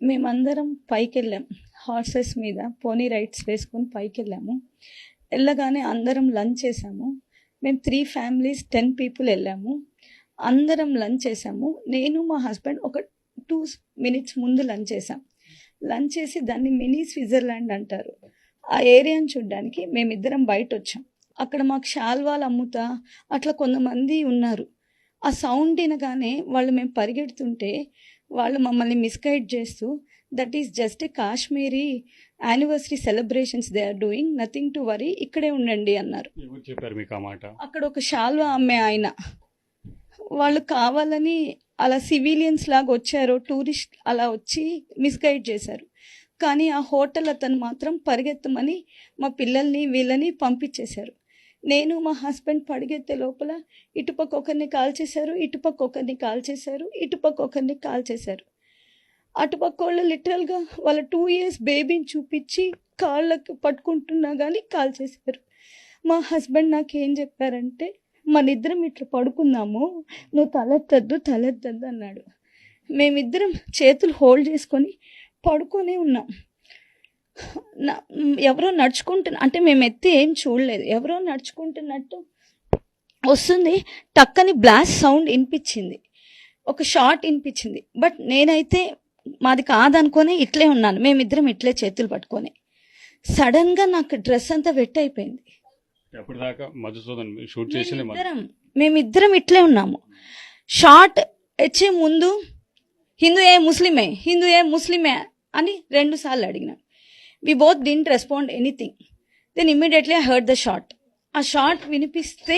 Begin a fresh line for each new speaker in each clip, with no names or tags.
మేమందరం పైకెళ్ళాం. హార్సెస్ మీద పోనీ రైడ్స్ వేసుకొని పైకెళ్ళాము. వెళ్ళగానే అందరం లంచ్ చేసాము. మేము 3 ఫ్యామిలీస్ 10 పీపుల్ వెళ్ళాము. అందరం లంచ్ చేసాము. నేను మా హస్బెండ్ ఒక 2 మినిట్స్ ముందు లంచ్ చేసాం. లంచ్ చేసి దాన్ని మినీ స్విట్జర్లాండ్ అంటారు. ఆ ఏరియాని చూడడానికి మేమిద్దరం బయట వచ్చాం. అక్కడ మాకు శాల్వాలు అమ్ముతా అట్లా కొంతమంది ఉన్నారు. ఆ సౌండ్ వినగానే వాళ్ళు మేము పరిగెడుతుంటే వాళ్ళు మమ్మల్ని మిస్గైడ్ చేస్తూ that is just a Kashmiri anniversary celebrations they are doing, nothing to worry, ఇక్కడే ఉండండి అన్నారు.
ఎవరు చెప్పారు మీకు ఆ మాట?
అక్కడ ఒక శాల్వా అమ్మే ఆయన, వాళ్ళు కావాలని అలా సివిలియన్స్ లాగా వచ్చారు, టూరిస్ట్ అలా వచ్చి మిస్గైడ్ చేశారు. కానీ ఆ హోటల్ అతను మాత్రం పరిగెత్తమని మా పిల్లల్ని వీళ్ళని పంపించేశారు. నేను మా హస్బెండ్ పరిగెత్తే లోపల ఇటుపక్క ఒకరిని కాల్ చేశారు, ఇటుపక్క ఒకరిని కాల్ చేశారు, ఇటుపక్క ఒకరిని కాల్ చేశారు. అటుపక్క వాళ్ళు లిటరల్గా వాళ్ళ 2 years బేబీని చూపించి కాళ్ళకి పట్టుకుంటున్నా కానీ కాల్ చేశారు. మా హస్బెండ్ నాకేం చెప్పారంటే, మనిద్దరం ఇట్లా పడుకుందాము, నువ్వు తలెత్తద్దు అన్నాడు. మేమిద్దరం చేతులు హోల్డ్ చేసుకొని పడుకొని ఉన్నాం. ఎవరో అంటే మేము ఎత్తి ఏం చూడలేదు, ఎవరో నడుచుకుంటున్నట్టు వస్తుంది. టక్కని బ్లాస్ట్ సౌండ్ వినిపించింది, ఒక షాట్ వినిపించింది. బట్ నేనైతే మాది కాదనుకొని ఇట్లే ఉన్నాను. మేమిద్దరం ఇట్లే చేతులు పట్టుకొని సడన్గా నాకు డ్రెస్ అంతా వెట్ అయిపోయింది. మేమిద్దరం ఇట్లే ఉన్నాము. షార్ట్ వచ్చే ముందు హిందూ ఏ ముస్లిమే అని 2 సార్లు అడిగినాను. We both didn't respond anything. Then immediately I heard the shot. ఆ షాట్ వినిపిస్తే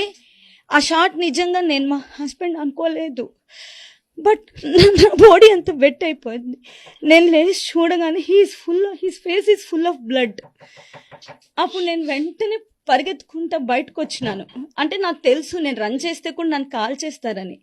ఆ షాట్ నిజంగా నేను మా హస్బెండ్ అనుకోలేదు. బట్ నా బాడీ అంతా వెట్ అయిపోయింది. నేను లేచి చూడగానే his face is full of blood. అప్పుడు నేను వెంటనే పరిగెత్తుకుంటా బయటకు వచ్చినాను. అంటే నాకు తెలుసు నేను రన్ చేస్తే కూడా నన్ను కాల్ చేస్తారని.